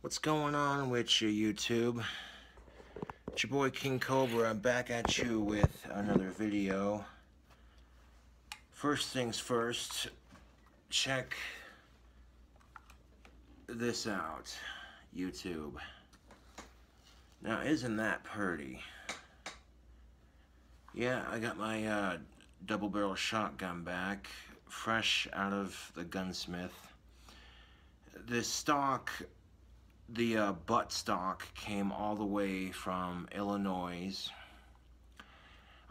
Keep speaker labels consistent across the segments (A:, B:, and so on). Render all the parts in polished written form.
A: What's going on with you, YouTube? It's your boy King Cobra. I'm back at you with another video. First things first, check this out, YouTube. Now, isn't that pretty? Yeah, I got my double barrel shotgun back, fresh out of the gunsmith. This stock, the butt stock, came all the way from Illinois.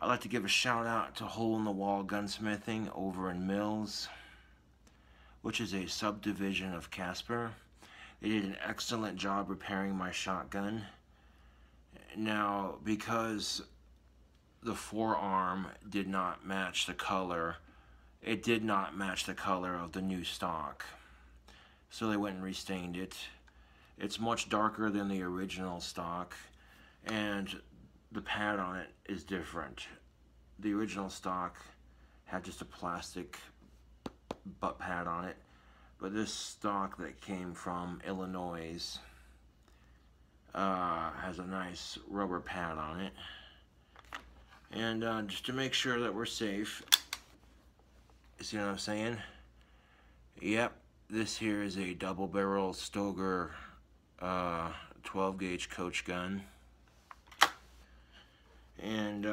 A: I'd like to give a shout out to Hole in the Wall Gunsmithing over in Mills, which is a subdivision of Casper. They did an excellent job repairing my shotgun. Now, because the forearm did not match the color, it did not match the color of the new stock. So they went and restained it. It's much darker than the original stock, and the pad on it is different. The original stock had just a plastic butt pad on it, but this stock that came from Illinois has a nice rubber pad on it. And just to make sure that we're safe, see what I'm saying? Yep, this here is a double barrel Stoger 12 gauge coach gun. And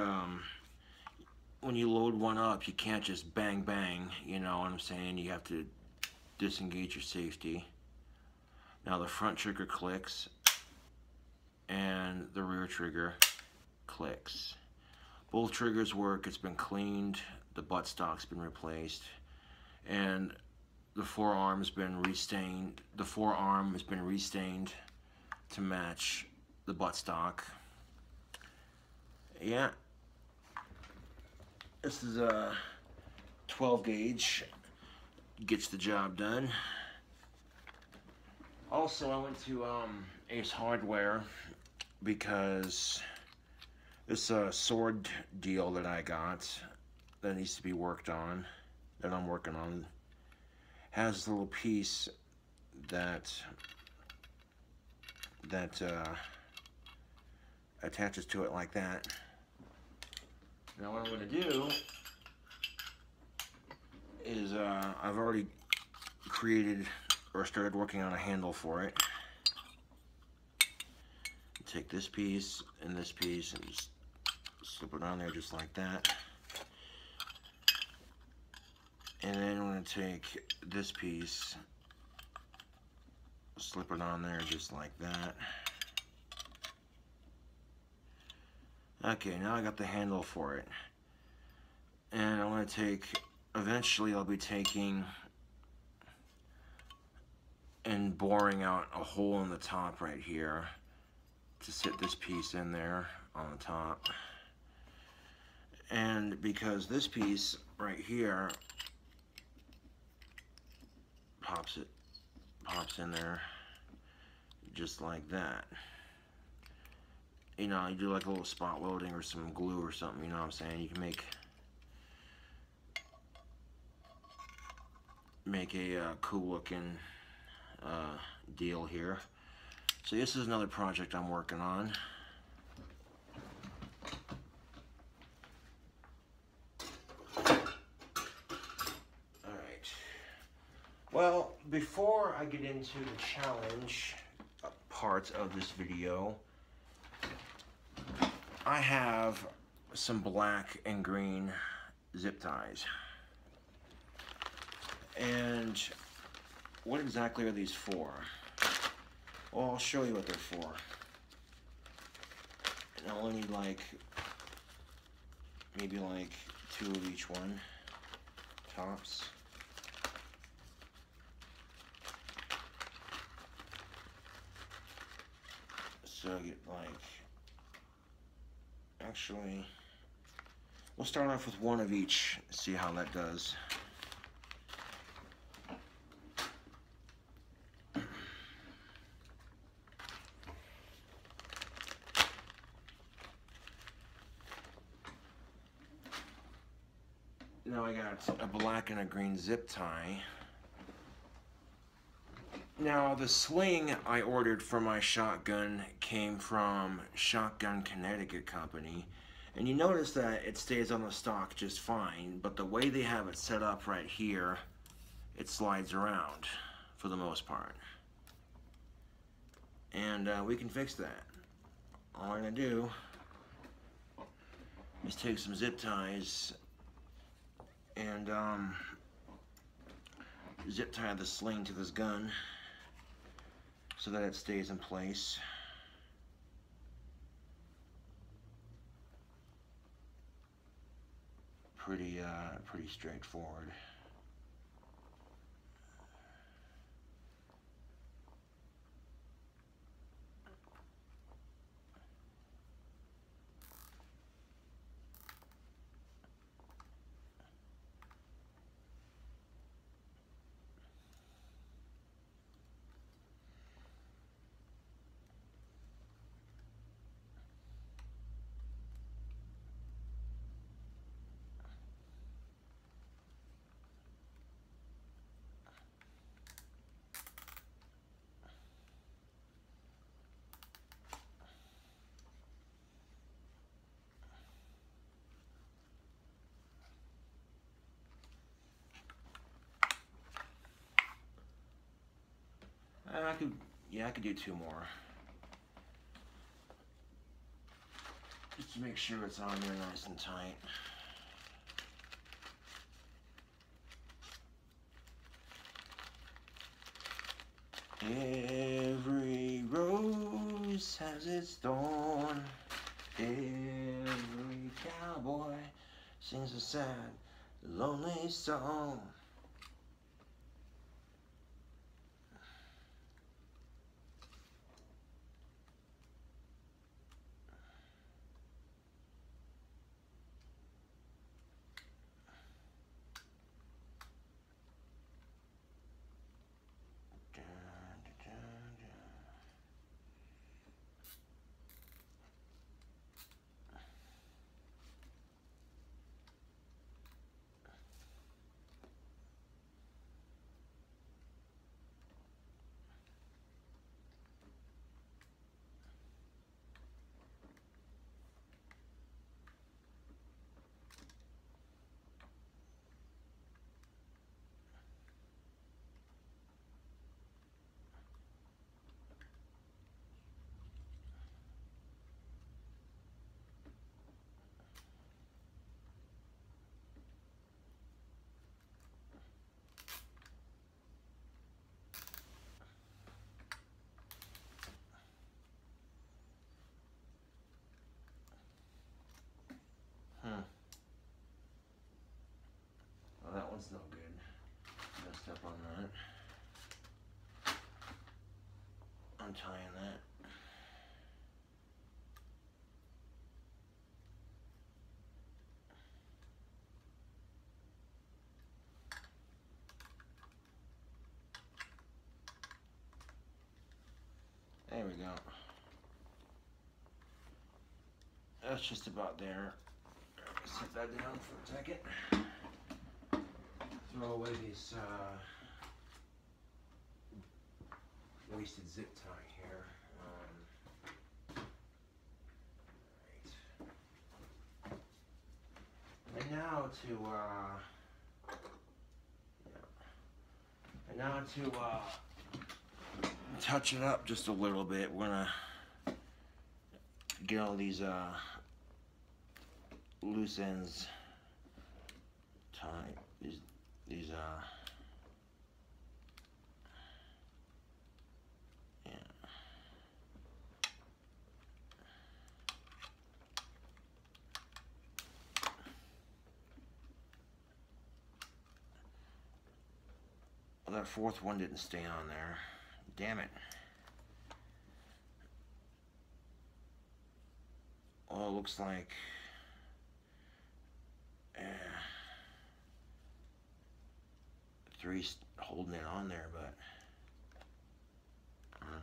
A: when you load one up, you can't just bang bang, you know what I'm saying? You have to disengage your safety. Now the front trigger clicks and the rear trigger clicks. Both triggers work. It's been cleaned, the butt stock's been replaced, and the forearm's been restained. The forearm has been restained to match the butt stock. Yeah, this is a 12 gauge, gets the job done. Also, I went to Ace Hardware because this sword deal that I got that needs to be worked on, that I'm working on, has a little piece that attaches to it like that. Now what I'm going to do is I've already created or started working on a handle for it. Take this piece and just slip it on there just like that. And then I'm going to take this piece, slip it on there just like that. Okay, now I got the handle for it. And I'm going to take, eventually I'll be taking and boring out a hole in the top right here to sit this piece in there on the top. And because this piece right here pops in there just like that. You know, you do like a little spot welding or some glue or something, you know what I'm saying? You can make a cool looking deal here. So this is another project I'm working on. Well, before I get into the challenge part of this video, I have some black and green zip ties. And what exactly are these for? Well, I'll show you what they're for. And I only need maybe 2 of each one, tops. So get actually, we'll start off with 1 of each, see how that does. Now I got a black and a green zip tie. Now, the sling I ordered for my shotgun came from Shotgun Connecticut Company. And you notice that it stays on the stock just fine, but the way they have it set up right here, it slides around for the most part. And we can fix that. All I'm gonna do is take some zip ties and zip tie the sling to this gun so that it stays in place. Pretty straightforward. I could do two more. Just to make sure it's on there nice and tight. Every rose has its thorn. Every cowboy sings a sad, lonely song. Well, that one's no good. Messed up on that. Untying that. There we go. That's just about there. Set that down for a second. Throw away these wasted zip tie here. Right. And now to touch it up just a little bit. We're gonna get all these loose ends tied. These yeah. Well, that fourth one didn't stay on there. Damn it. Well, it looks like three's holding it on there, but I don't know.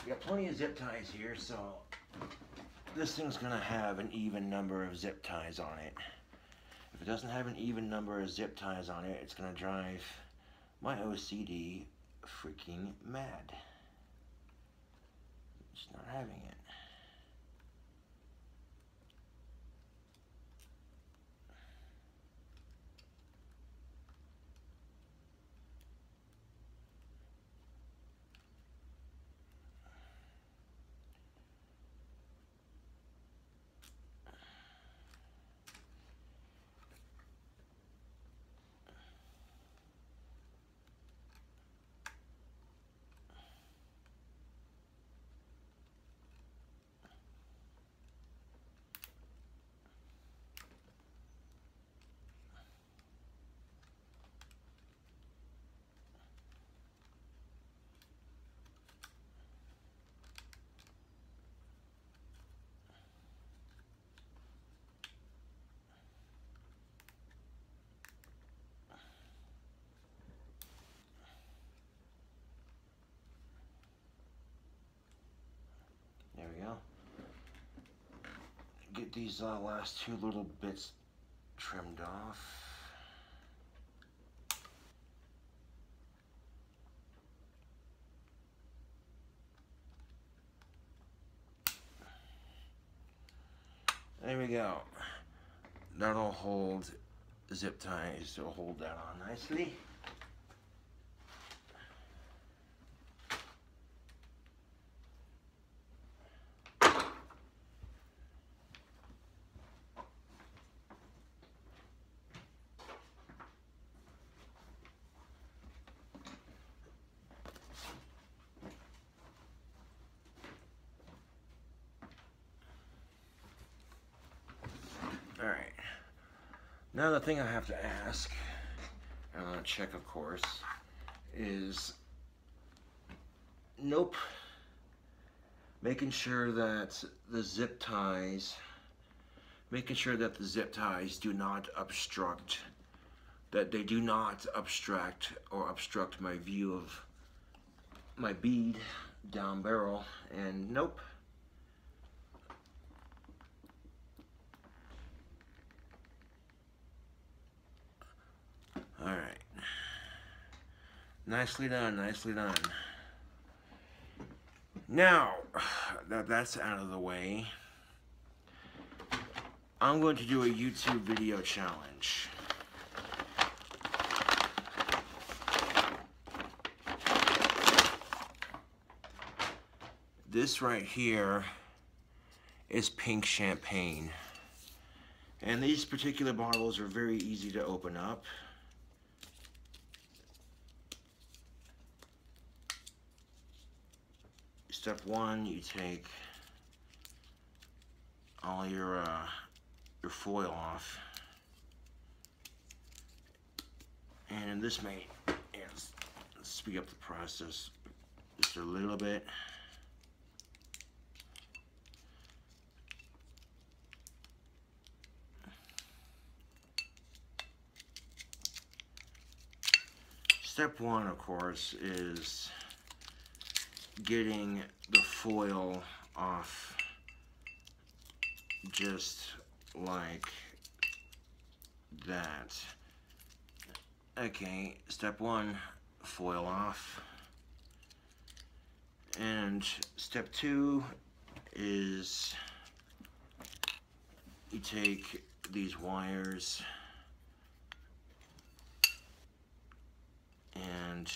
A: We got plenty of zip ties here, so this thing's gonna have an even number of zip ties on it. If it doesn't have an even number of zip ties on it, it's gonna drive my OCD freaking mad. It's not having it. There we go. Get these last two little bits trimmed off. There we go. That'll hold zip ties, so hold that on nicely. Alright, now the thing I have to ask, and I'm going to check of course, is nope, making sure that the zip ties do not obstruct, that they do not obstruct or obstruct my view of my bead down barrel, and nope. All right, nicely done, nicely done. Now that that's out of the way, I'm going to do a YouTube video challenge. This right here is pink champagne, and these particular bottles are very easy to open up. Step one, you take all your foil off, and this may speed up the process just a little bit. Step one, of course, is getting the foil off just like that. Okay, step one, foil off. And step two is you take these wires and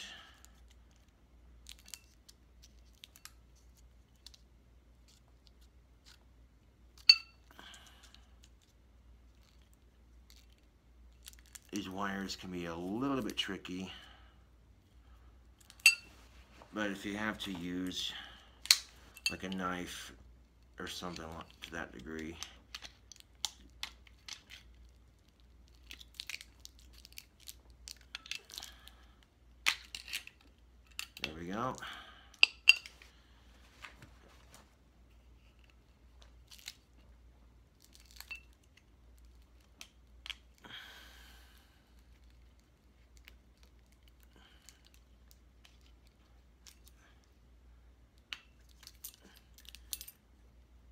A: these wires can be a little bit tricky, but if you have to use like a knife or something to that degree, there we go.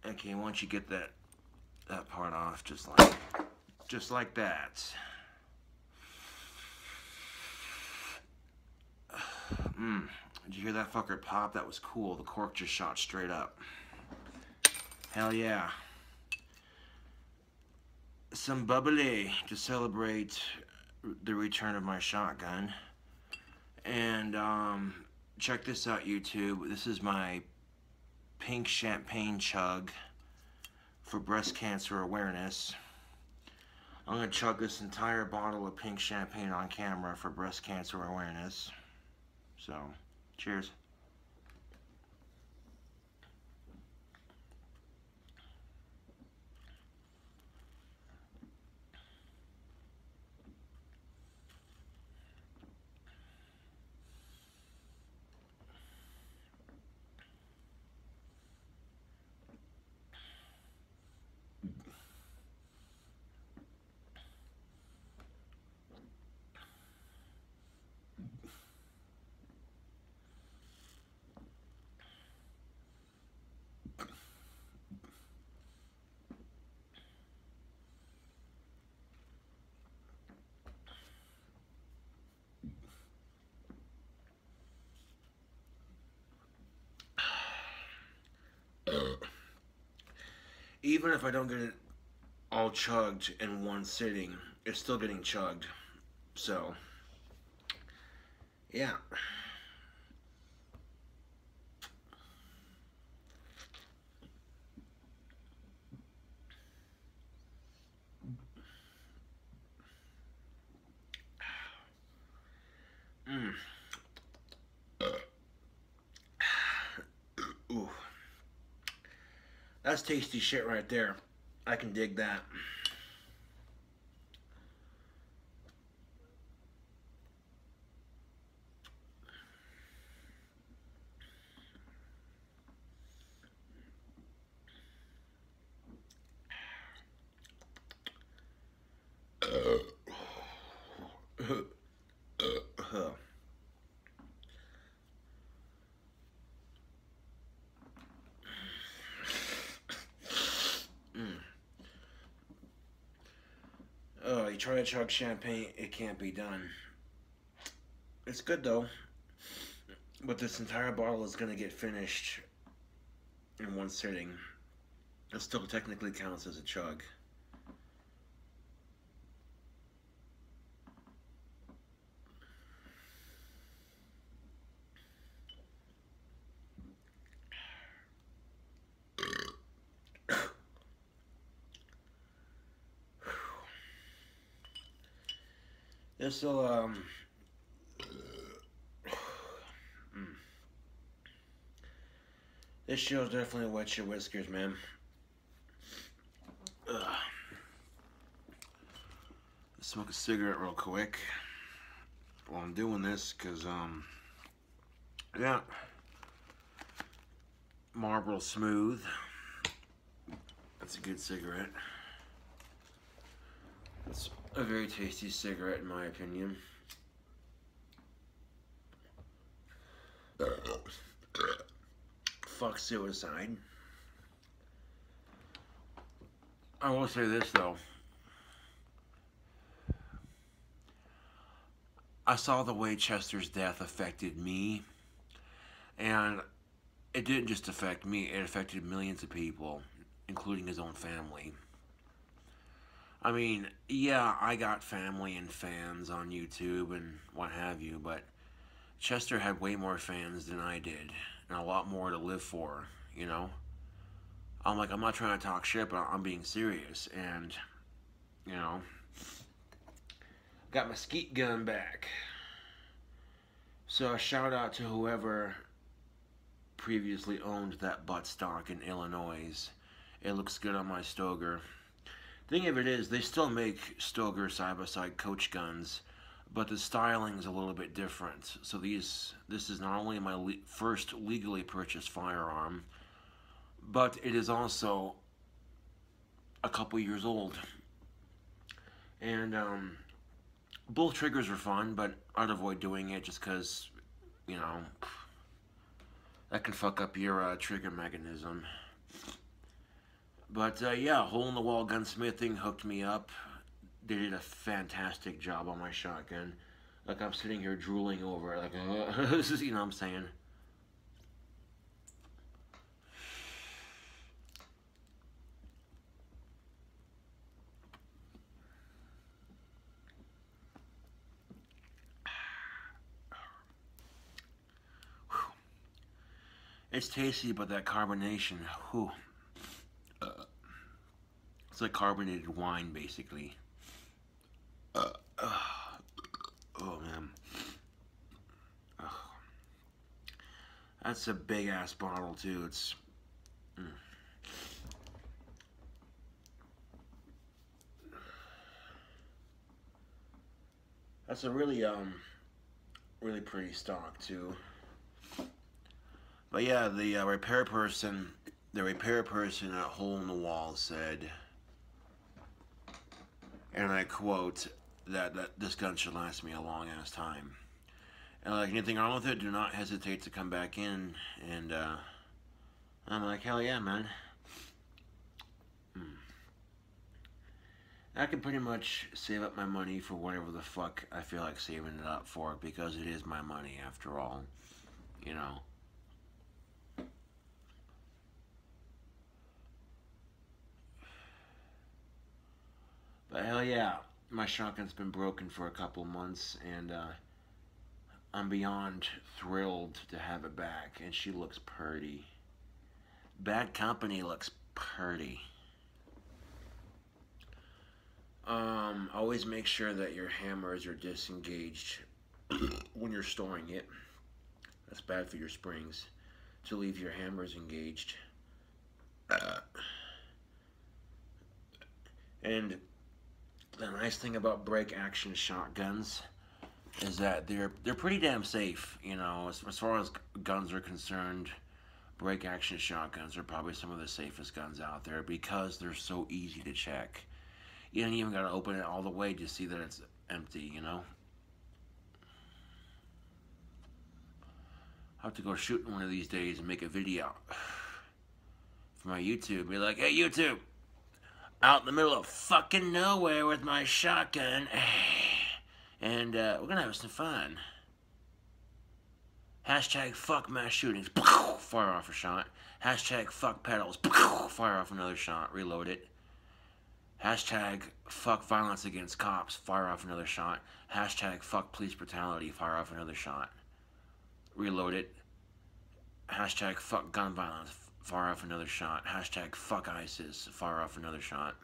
A: Okay, once you get that part off, just like that. Did you hear that fucker pop? That was cool. The cork just shot straight up. Hell yeah. Some bubbly to celebrate the return of my shotgun. And check this out, YouTube. This is my pink champagne chug for breast cancer awareness. I'm gonna chug this entire bottle of pink champagne on camera for breast cancer awareness. So, cheers. Even if I don't get it all chugged in one sitting, it's still getting chugged. So, yeah. Ooh. That's tasty shit right there. I can dig that. Oh, you try to chug champagne, it can't be done. It's good though, but this entire bottle is gonna get finished in one sitting. It still technically counts as a chug. This'll this show's definitely wet your whiskers, man. Smoke a cigarette real quick while I'm doing this, cause yeah, Marlboro Smooth. That's a good cigarette. It's a very tasty cigarette in my opinion. Fuck suicide. I will say this though. I saw the way Chester's death affected me, and it didn't just affect me, it affected millions of people, including his own family. I mean, yeah, I got family and fans on YouTube and what have you, but Chester had way more fans than I did, and a lot more to live for, you know? I'm like, I'm not trying to talk shit, but I'm being serious, and, you know, got my skeet gun back. So a shout out to whoever previously owned that buttstock in Illinois. It looks good on my Stoger. Thing of it is, they still make Stoger side-by-side coach guns, but the styling's a little bit different. So this is not only my first legally purchased firearm, but it is also a couple years old. And both triggers are fun, but I'd avoid doing it just because, you know, that can fuck up your trigger mechanism. But yeah, hole in the wall gunsmithing hooked me up. They did a fantastic job on my shotgun. Like I'm sitting here drooling over it, like this is, you know what I'm saying. It's tasty, but that carbonation, whew. It's like carbonated wine, basically. Oh man, that's a big ass bottle too. It's that's a really really pretty stock too. But yeah, the repair person at Hole in the Wall said, and I quote, that this gun should last me a long ass time. And like, anything wrong with it, do not hesitate to come back in. And I'm like, hell yeah, man. I can pretty much save up my money for whatever the fuck I feel like saving it up for, because it is my money after all, you know. But hell yeah, my shotgun's been broken for a couple months, and I'm beyond thrilled to have it back, and she looks purty. Bad Company looks purty. Always make sure that your hammers are disengaged when you're storing it. That's bad for your springs, to leave your hammers engaged. And the nice thing about break action shotguns is that they're pretty damn safe, you know, as far as guns are concerned. Break action shotguns are probably some of the safest guns out there because they're so easy to check. You don't even gotta open it all the way to see that it's empty, you know. I'll have to go shooting one of these days and make a video for my YouTube. Be like, hey YouTube, out in the middle of fucking nowhere with my shotgun, and we're gonna have some fun. Hashtag fuck mass shootings, fire off a shot. Hashtag fuck pedals, fire off another shot, reload it. Hashtag fuck violence against cops, fire off another shot. Hashtag fuck police brutality, fire off another shot, reload it. Hashtag fuck gun violence, fire off another shot. Hashtag fuck ISIS, fire off another shot.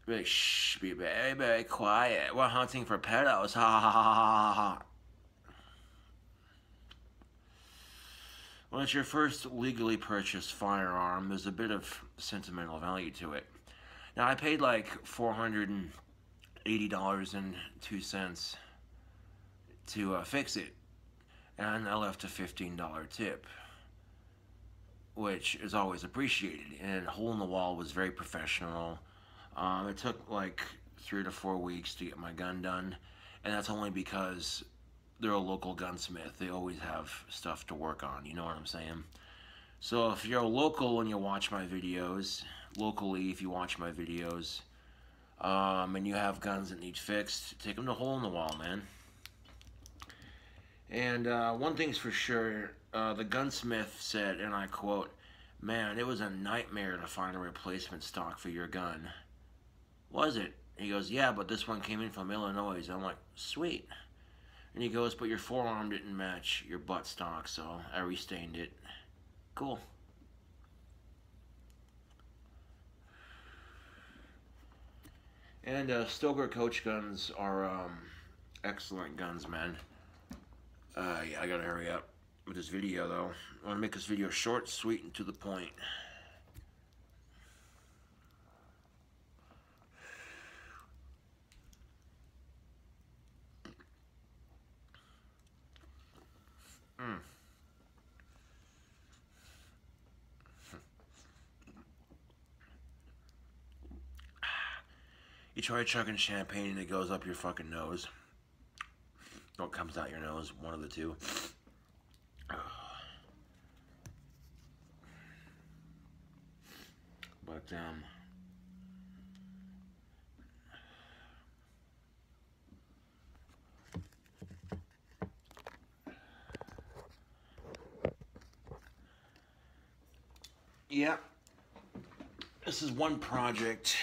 A: Really, shh, be very, very quiet. We're hunting for pedos, ha ha ha ha ha. When it's your first legally purchased firearm, there's a bit of sentimental value to it. Now, I paid like $480.02 to fix it, and I left a $15 tip, which is always appreciated. And Hole in the Wall was very professional. It took like 3 to 4 weeks to get my gun done, and that's only because they're a local gunsmith. They always have stuff to work on, you know what I'm saying? So if you're local and you watch my videos, locally if you watch my videos, and you have guns that need fixed, take them to Hole in the Wall, man. And one thing's for sure, the gunsmith said, and I quote, "Man, it was a nightmare to find a replacement stock for your gun." Was it? He goes, "Yeah, but this one came in from Illinois." I'm like, sweet. And he goes, "But your forearm didn't match your butt stock, so I restained it." Cool. And Stoker coach guns are excellent guns, man. Yeah, I gotta hurry up with this video, though. I want to make this video short, sweet, and to the point. You try chugging champagne and it goes up your fucking nose. Or it comes out your nose, one of the two. yeah, this is one project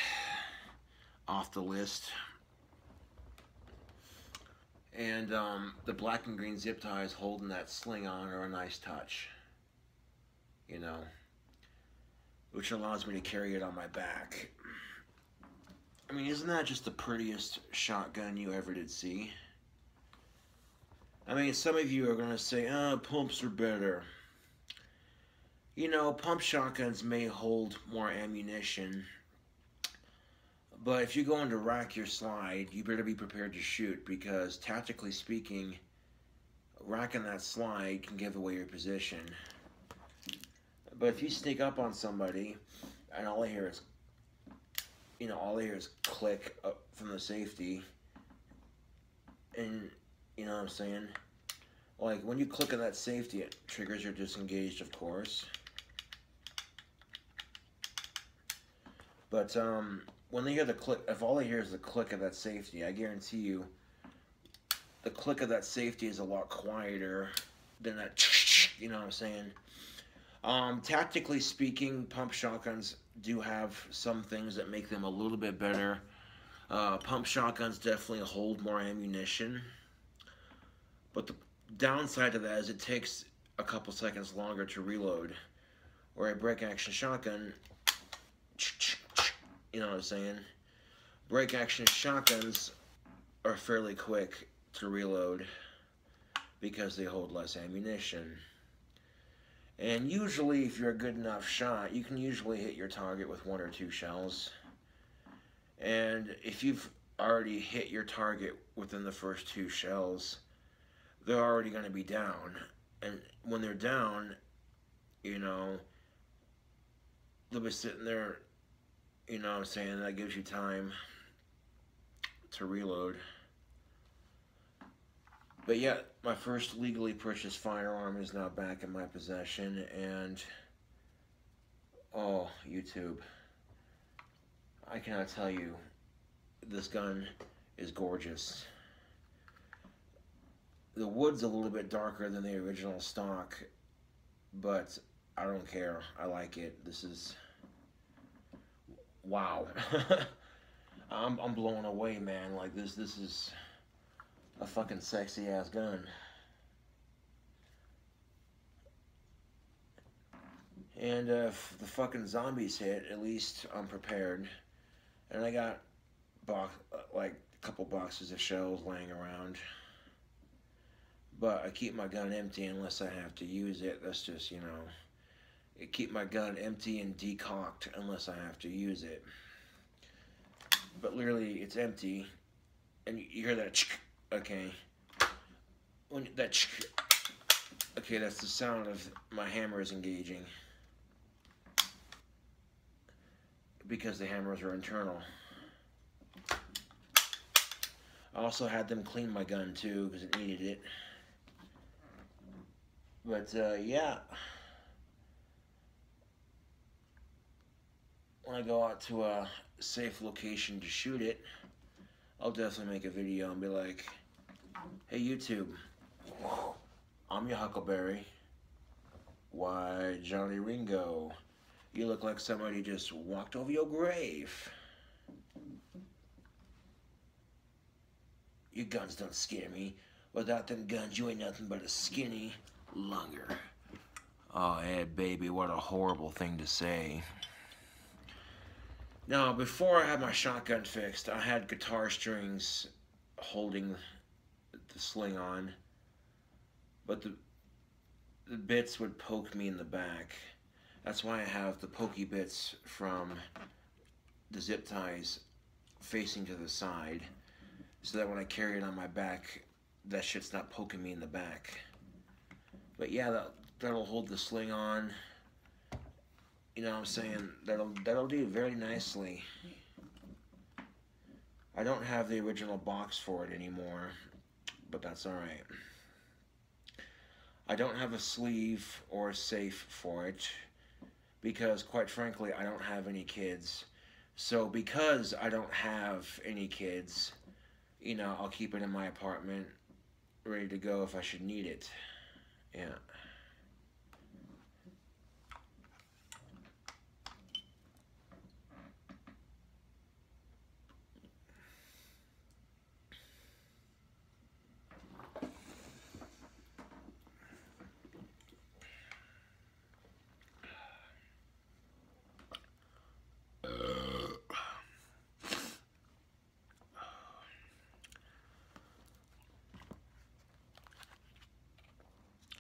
A: off the list. And the black and green zip ties holding that sling on are a nice touch, you know, which allows me to carry it on my back. I mean, isn't that just the prettiest shotgun you ever did see? I mean, some of you are going to say, pumps are better. You know, pump shotguns may hold more ammunition, but if you're going to rack your slide, you better be prepared to shoot, because tactically speaking, racking that slide can give away your position. But if you sneak up on somebody and all I hear is, you know, all I hear is click up from the safety, and you know what I'm saying? Like when you click on that safety, it triggers your disengaged, of course. But when they hear the click, if all they hear is the click of that safety, I guarantee you, the click of that safety is a lot quieter than that, you know what I'm saying? Tactically speaking, pump shotguns do have some things that make them a little bit better. Pump shotguns definitely hold more ammunition, but the downside to that is it takes a couple seconds longer to reload. Where a break action shotgun, you know what I'm saying? Break action shotguns are fairly quick to reload because they hold less ammunition. And usually, if you're a good enough shot, you can usually hit your target with 1 or 2 shells. And if you've already hit your target within the first 2 shells, they're already going to be down. And when they're down, you know, they'll be sitting there, you know what I'm saying? That gives you time to reload. But yeah, my first legally purchased firearm is now back in my possession, and oh, YouTube, I cannot tell you, this gun is gorgeous. The wood's a little bit darker than the original stock, but I don't care. I like it. This is, wow. I'm blown away, man. Like this is a fucking sexy ass gun. And if the fucking zombies hit, at least I'm prepared. And I got like a couple boxes of shells laying around. But I keep my gun empty unless I have to use it. That's just, you know, I keep my gun empty and decocked unless I have to use it. But literally, it's empty, and you hear that, okay. When that, okay, that's the sound of my hammer is engaging, because the hammers are internal. I also had them clean my gun too, because it needed it. But yeah, when I go out to a safe location to shoot it, I'll definitely make a video and be like, hey YouTube, I'm your Huckleberry. Why, Johnny Ringo, you look like somebody just walked over your grave. Your guns don't scare me. Without them guns, you ain't nothing but a skinny lunger. Oh, Ed, baby, what a horrible thing to say. Now, before I had my shotgun fixed, I had guitar strings holding the sling on, but the bits would poke me in the back. That's why I have the pokey bits from the zip ties facing to the side, so that when I carry it on my back, that shit's not poking me in the back. But yeah, that'll hold the sling on. You know what I'm saying? That'll do very nicely. I don't have the original box for it anymore, but that's alright. I don't have a sleeve or a safe for it, because quite frankly, I don't have any kids. So because I don't have any kids, you know, I'll keep it in my apartment, ready to go if I should need it. Yeah.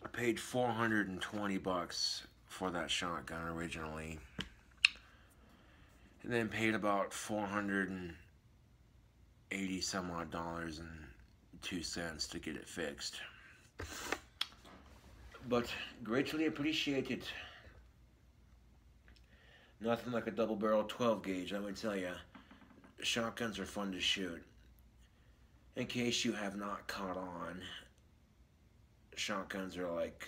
A: I paid $420 for that shotgun originally, and then paid about 480 some odd dollars and 2 cents to get it fixed. But greatly appreciated. Nothing like a double barrel 12 gauge, I would tell you. Shotguns are fun to shoot. In case you have not caught on, shotguns are like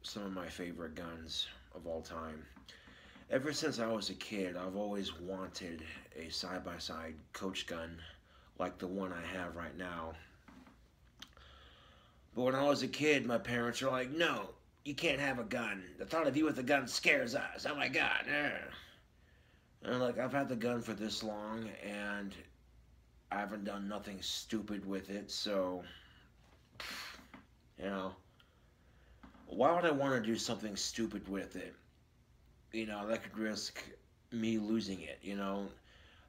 A: some of my favorite guns of all time. Ever since I was a kid, I've always wanted a side-by-side coach gun like the one I have right now. But when I was a kid, my parents were like, no, you can't have a gun. The thought of you with a gun scares us. Oh my God. And like, I've had the gun for this long, and I haven't done nothing stupid with it, so, you know, why would I want to do something stupid with it? You know, that could risk me losing it, you know.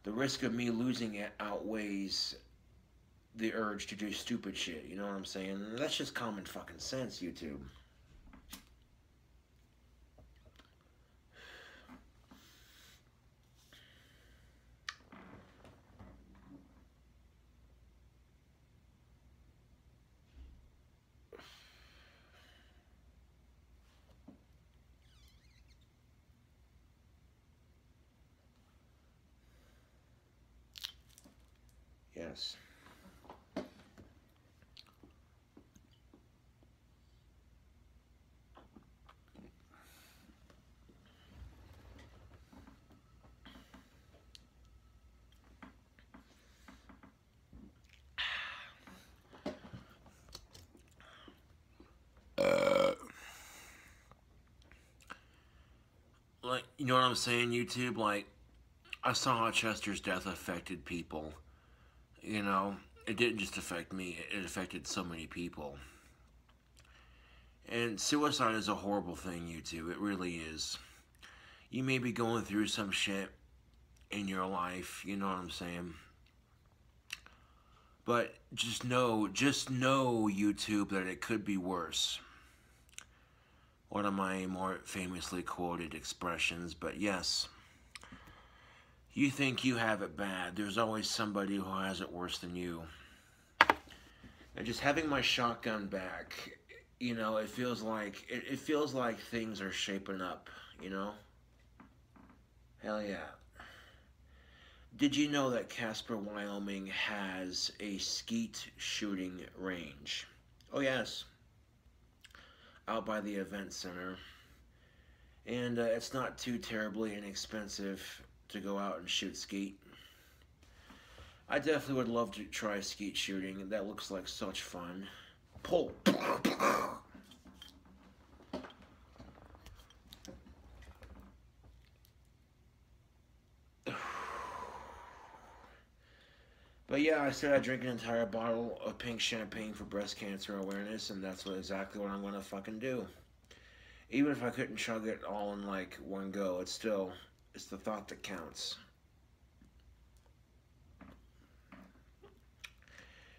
A: The risk of me losing it outweighs the urge to do stupid shit, you know what I'm saying? That's just common fucking sense, YouTube. Yes. Like, you know what I'm saying, YouTube? Like, I saw how Chester's death affected people. You know, it didn't just affect me, it affected so many people. And suicide is a horrible thing, YouTube. It really is. You may be going through some shit in your life, you know what I'm saying? But just know, YouTube, that it could be worse. One of my more famously quoted expressions, but yes. You think you have it bad. There's always somebody who has it worse than you. And just having my shotgun back, you know, it feels like things are shaping up, you know? Hell yeah. Did you know that Casper, Wyoming has a skeet shooting range? Oh yes. Out by the event center. And it's not too terribly inexpensive to go out and shoot skeet. I definitely would love to try skeet shooting. That looks like such fun. Pull. But yeah, I said I'd drink an entire bottle of pink champagne for breast cancer awareness, and that's exactly what I'm gonna fucking do. Even if I couldn't chug it all in like one go, it's the thought that counts.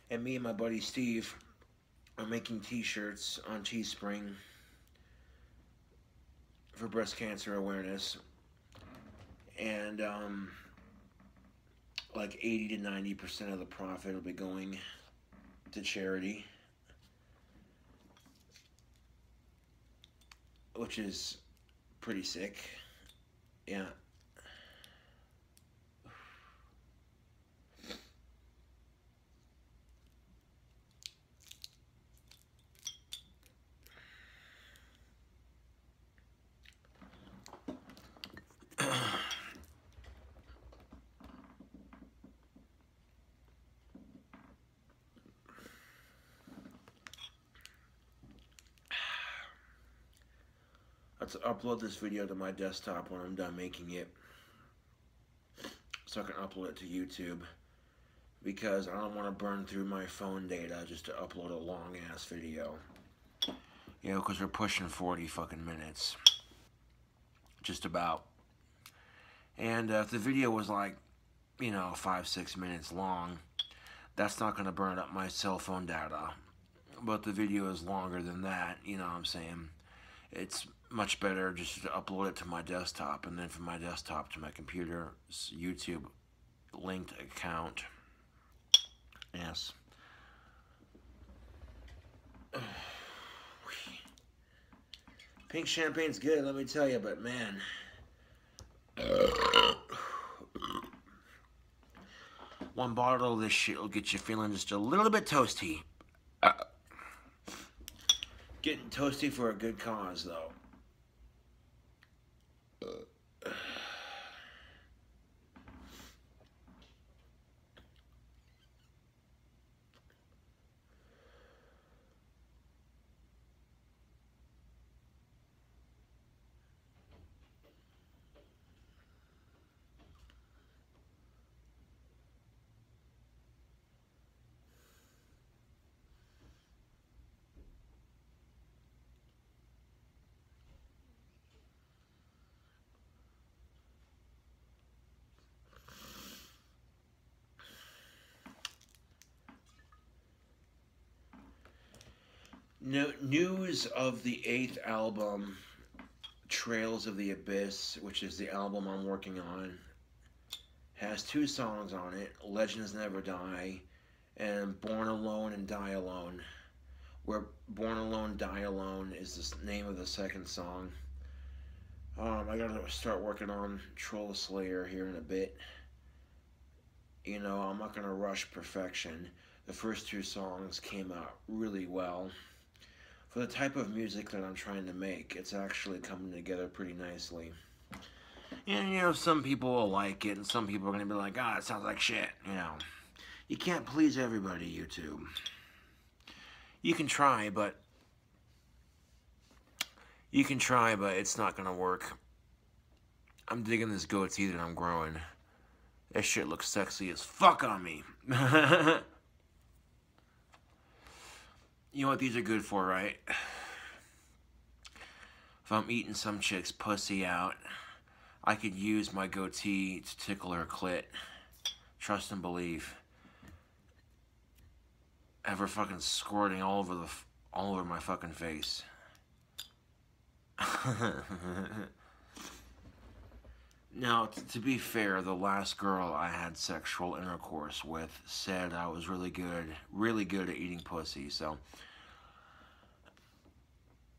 A: And me and my buddy Steve are making t-shirts on Teespring for breast cancer awareness. And like 80 to 90% of the profit will be going to charity, which is pretty sick. Yeah. Let's upload this video to my desktop when I'm done making it, so I can upload it to YouTube, because I don't want to burn through my phone data just to upload a long ass video. You know, because we're pushing 40 fucking minutes. Just about. And if the video was like, you know, 5-6 minutes long, that's not going to burn up my cell phone data. But the video is longer than that, you know what I'm saying? It's much better just to upload it to my desktop, and then from my desktop to my computer's YouTube linked account. Yes. Pink champagne's good, let me tell you, but man. One bottle of this shit will get you feeling just a little bit toasty. Getting toasty for a good cause, though. No, news of the 8th album, Trails of the Abyss, which is the album I'm working on, has 2 songs on it, Legends Never Die and Born Alone and Die Alone, where Born Alone, Die Alone is the name of the 2nd song. I gotta start working on Troll Slayer here in a bit. You know, I'm not gonna rush perfection. The first 2 songs came out really well. For the type of music that I'm trying to make, it's actually coming together pretty nicely. And, you know, some people will like it, and some people are going to be like, ah, it sounds like shit, you know. You can't please everybody, YouTube. You can try, but it's not going to work. I'm digging this goatee that I'm growing. That shit looks sexy as fuck on me. You know what these are good for, right? If I'm eating some chick's pussy out, I could use my goatee to tickle her clit. Trust and believe. Have her fucking squirting all over my fucking face. Now, to be fair, the last girl I had sexual intercourse with said I was really good at eating pussy, so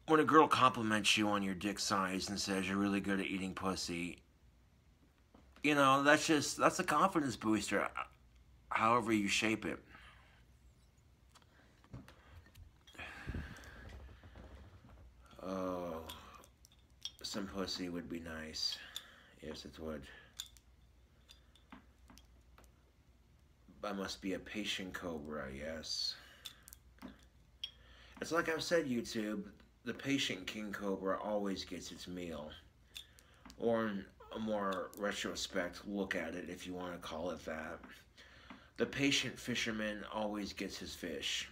A: when a girl compliments you on your dick size and says you're really good at eating pussy, you know, that's a confidence booster, however you shape it. Oh, some pussy would be nice. Yes, it would. I must be a patient cobra, yes. It's like I've said, YouTube, the patient king cobra always gets its meal. Or in a more retrospect look at it, if you want to call it that. The patient fisherman always gets his fish.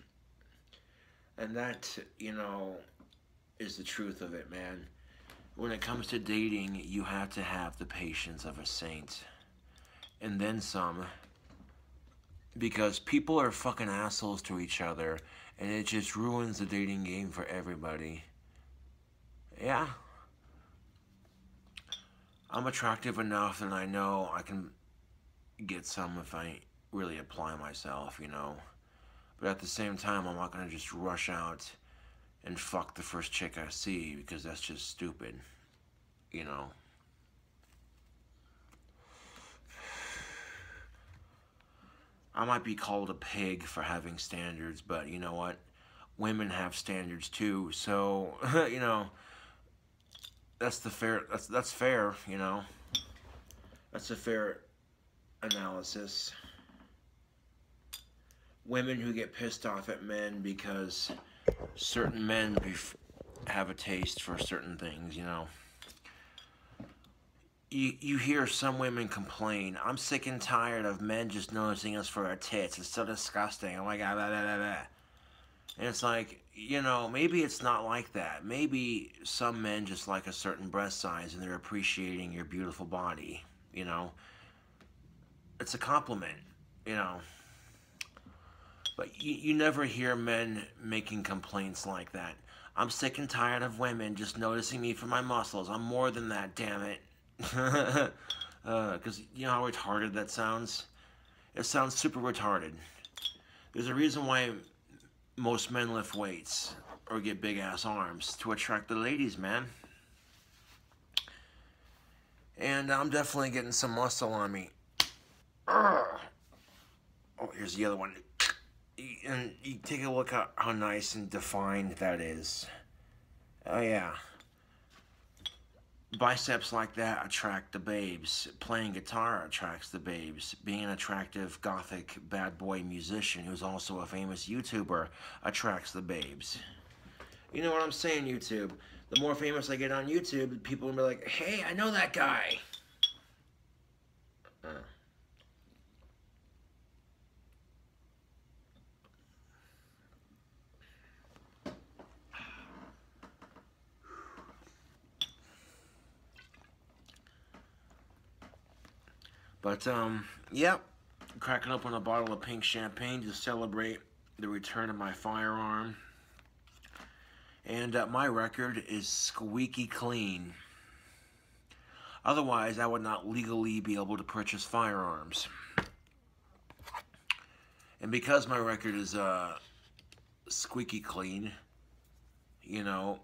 A: And that, you know, is the truth of it, man. When it comes to dating, you have to have the patience of a saint. And then some. Because people are fucking assholes to each other. And it just ruins the dating game for everybody. Yeah. I'm attractive enough that I know I can get some if I really apply myself, you know. But at the same time, I'm not going to just rush out and fuck the first chick I see, because that's just stupid, you know. I might be called a pig for having standards, but you know what? Women have standards too, so, you know, that's fair, you know. That's a fair analysis. Women who get pissed off at men because certain men have a taste for certain things, you know. You hear some women complain, I'm sick and tired of men just noticing us for our tits. It's so disgusting. Oh my god, blah, blah, blah, blah. And it's like, you know, maybe it's not like that. Maybe some men just like a certain breast size and they're appreciating your beautiful body, you know. It's a compliment, you know. But you never hear men making complaints like that. I'm sick and tired of women just noticing me for my muscles. I'm more than that, damn it. Because you know how retarded that sounds? It sounds super retarded. There's a reason why most men lift weights or get big ass arms, to attract the ladies, man. And I'm definitely getting some muscle on me. Oh, here's the other one. And you take a look at how nice and defined that is. Oh yeah. Biceps like that attract the babes. Playing guitar attracts the babes. Being an attractive gothic bad boy musician who's also a famous YouTuber attracts the babes. You know what I'm saying, YouTube? The more famous I get on YouTube, people will be like, hey, I know that guy. But, yep. Cracking open a bottle of pink champagne to celebrate the return of my firearm. And my record is squeaky clean. Otherwise, I would not legally be able to purchase firearms. And because my record is squeaky clean, you know,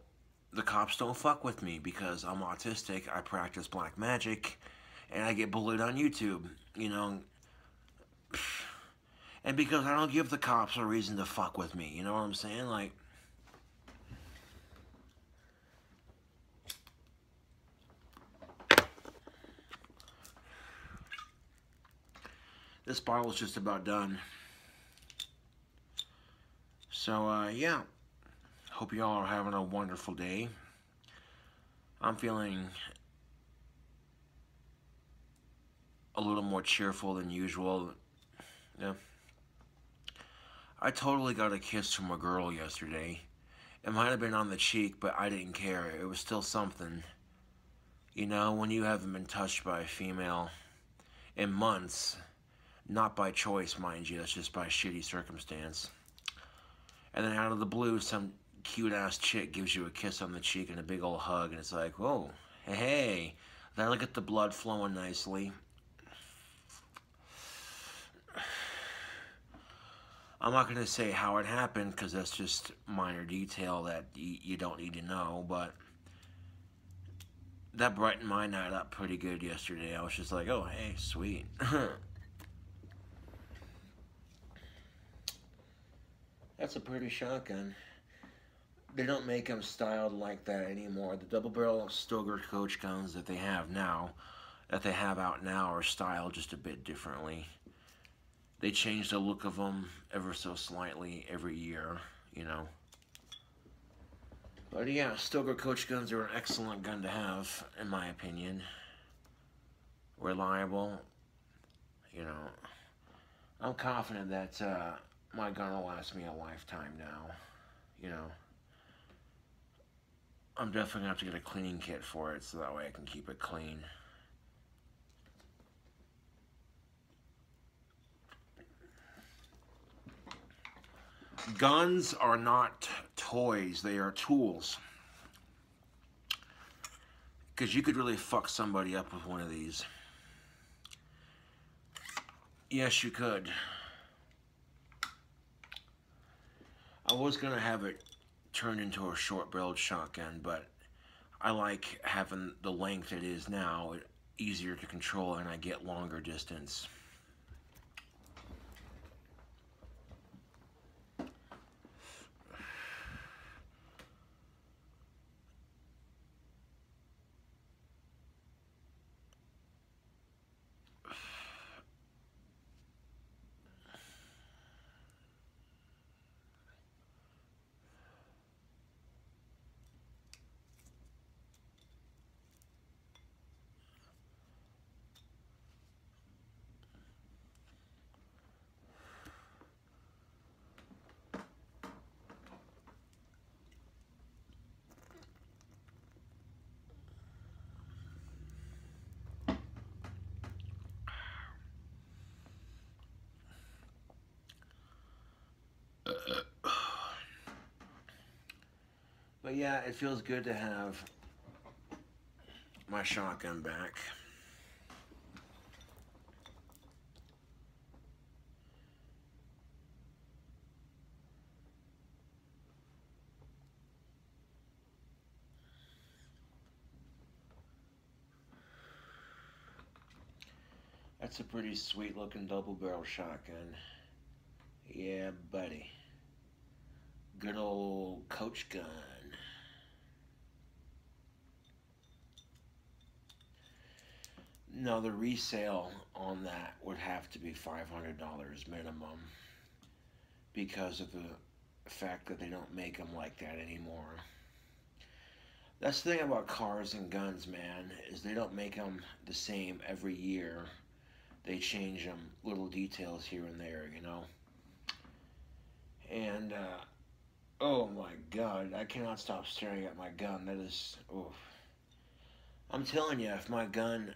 A: the cops don't fuck with me because I'm autistic, I practice black magic, and I get bullied on YouTube, you know. And because I don't give the cops a reason to fuck with me, you know what I'm saying? Like, this bottle's just about done. So, yeah. Hope you all are having a wonderful day. I'm feeling a little more cheerful than usual. Yeah. I totally got a kiss from a girl yesterday. It might have been on the cheek, but I didn't care. It was still something. You know, when you haven't been touched by a female in months, not by choice, mind you, that's just by shitty circumstance. And then out of the blue, some cute-ass chick gives you a kiss on the cheek and a big old hug, and it's like, whoa, hey, that'll get the blood flowing nicely. I'm not going to say how it happened, because that's just minor detail that you don't need to know, but that brightened my night up pretty good yesterday. I was just like, oh, hey, sweet. That's a pretty shotgun. They don't make them styled like that anymore. The double barrel Stoeger coach guns that they have out now, are styled just a bit differently. They change the look of them ever so slightly every year, you know. But yeah, Stoeger coach guns are an excellent gun to have, in my opinion. Reliable, you know. I'm confident that my gun will last me a lifetime now, you know. I'm definitely going to have to get a cleaning kit for it so that way I can keep it clean. Guns are not toys, they are tools. Because you could really fuck somebody up with one of these. Yes, you could. I was going to have it turned into a short-barreled shotgun, but I like having the length it is now, easier to control, and I get longer distance. But yeah, it feels good to have my shotgun back. That's a pretty sweet looking double barrel shotgun. Yeah, buddy. Good old Coach gun. No, the resale on that would have to be $500 minimum because of the fact that they don't make them like that anymore. That's the thing about cars and guns, man, is they don't make them the same every year. They change them, little details here and there, you know. And, oh my God, I cannot stop staring at my gun. That is, oof. I'm telling you, if my gun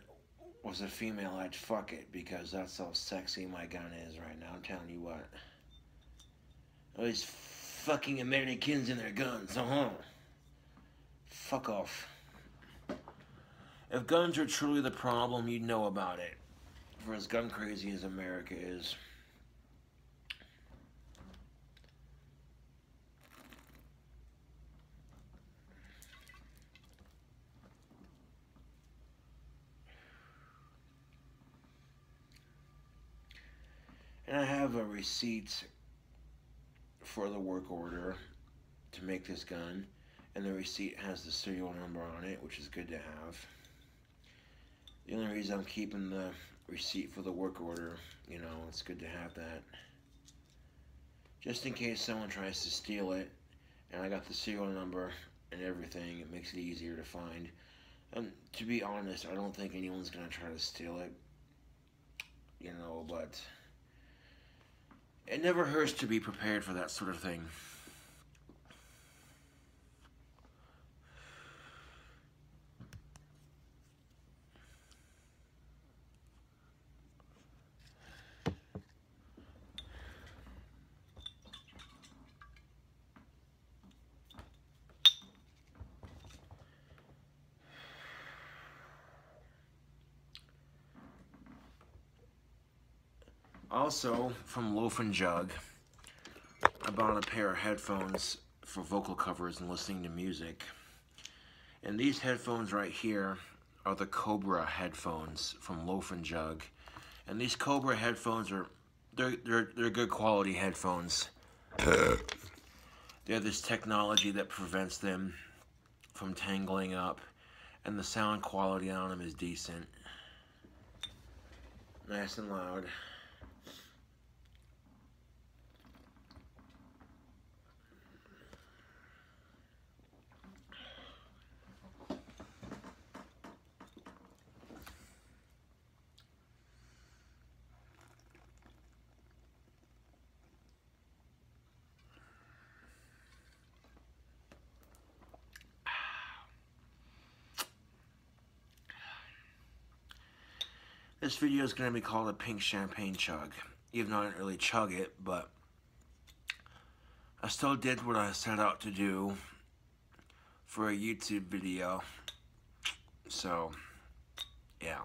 A: was a female, I'd fuck it, because that's how sexy my gun is right now. I'm telling you what. All these fucking Americans and their guns, Fuck off. If guns are truly the problem, you'd know about it. For as gun crazy as America is. And I have a receipt for the work order to make this gun. And the receipt has the serial number on it, which is good to have. The only reason I'm keeping the receipt for the work order, you know, it's good to have that. Just in case someone tries to steal it, and I got the serial number and everything, it makes it easier to find. And to be honest, I don't think anyone's going to try to steal it, you know, but it never hurts to be prepared for that sort of thing. Also, from Loaf and Jug, I bought a pair of headphones for vocal covers and listening to music. And these headphones right here are the Cobra headphones from Loaf and Jug. And these Cobra headphones are, they're good quality headphones. They have this technology that prevents them from tangling up, and the sound quality on them is decent. Nice and loud. This video is going to be called a pink champagne chug. Even though I didn't really chug it, but I still did what I set out to do for a YouTube video. So, yeah.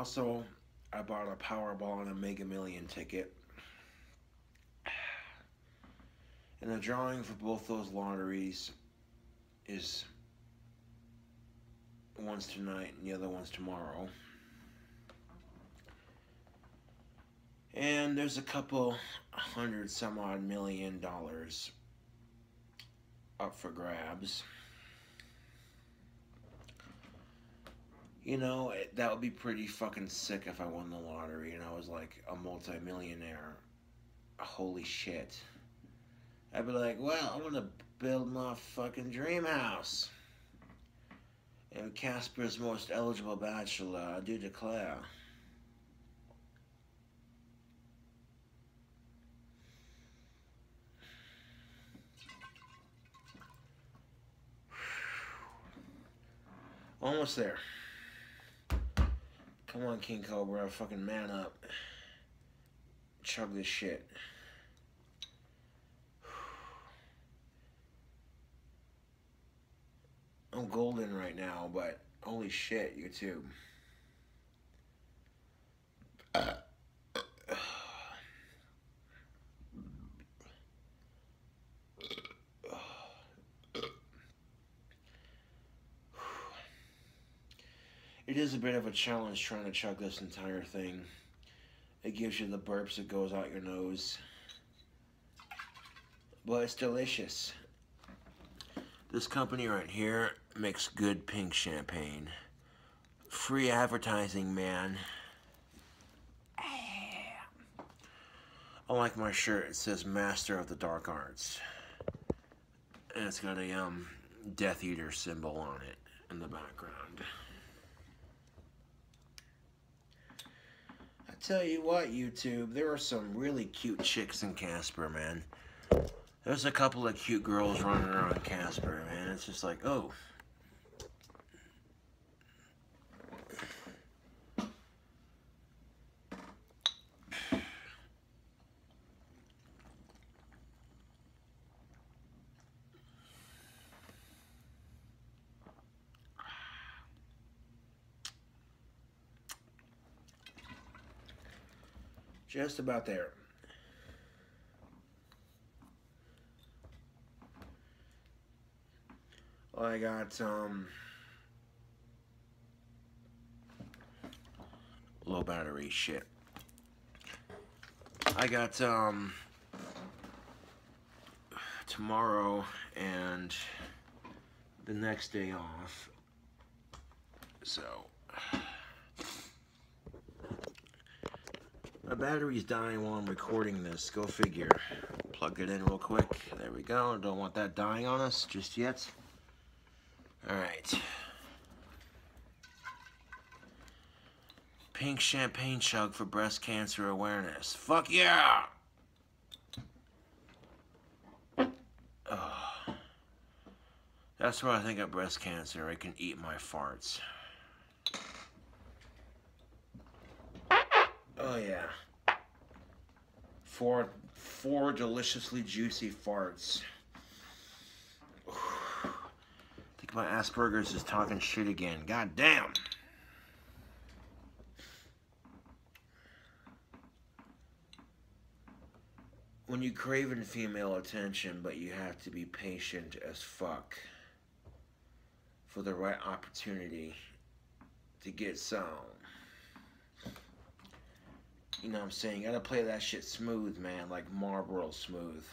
A: also, I bought a Powerball and a Mega Million ticket. And the drawing for both those lotteries is one's tonight and the other one's tomorrow. And there's a couple $100-some-odd million up for grabs. You know, that would be pretty fucking sick if I won the lottery and I was like a multi-millionaire. Holy shit. I'd be like, well, I'm gonna build my fucking dream house. And Casper's most eligible bachelor, I do declare. Almost there. Come on, King Cobra, fucking man up. Chug this shit. I'm golden right now, but holy shit, YouTube. It is a bit of a challenge trying to chug this entire thing. It gives you the burps that goes out your nose. But it's delicious. This company right here makes good pink champagne. Free advertising, man. I like my shirt. It says Master of the Dark Arts. And it's got a Death Eater symbol on it in the background. I tell you what, YouTube, there are some really cute chicks in Casper, man. There's a couple of cute girls running around Casper, man. It's just like, oh. Just about there. I got low battery shit. I got tomorrow and the next day off. So my battery's dying while I'm recording this. Go figure. Plug it in real quick. There we go. Don't want that dying on us just yet. Alright. Pink champagne chug for breast cancer awareness. Fuck yeah! Oh. That's where I think of breast cancer. I can eat my farts. Oh yeah. Four deliciously juicy farts. I think my Asperger's is talking shit again. God damn. When you crave female attention, but you have to be patient as fuck for the right opportunity to get some. You know what I'm saying? You gotta play that shit smooth, man, like Marlboro smooth.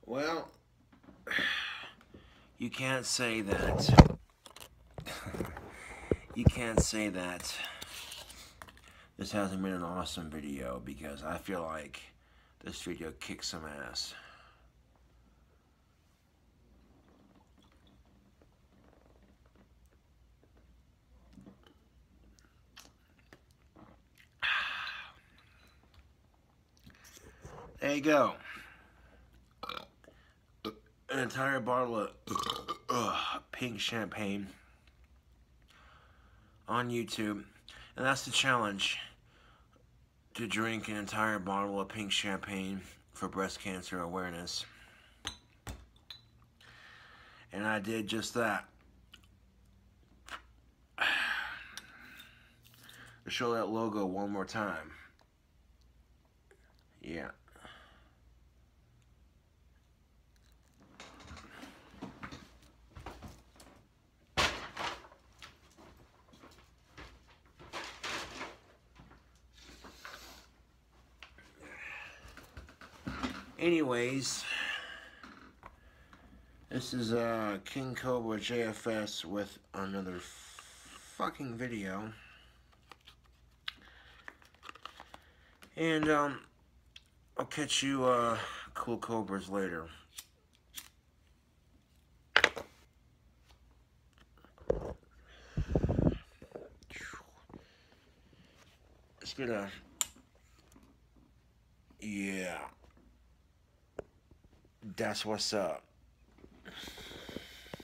A: Well, you can't say that. You can't say that this hasn't been an awesome video, because I feel like this video kicked some ass. There you go. An entire bottle of pink champagne on YouTube. And that's the challenge. To drink an entire bottle of pink champagne for breast cancer awareness. And I did just that. To show that logo one more time. Yeah. Anyways, this is King Cobra JFS with another fucking video. And I'll catch you cool cobras later. It's gonna, yeah, that's what's up.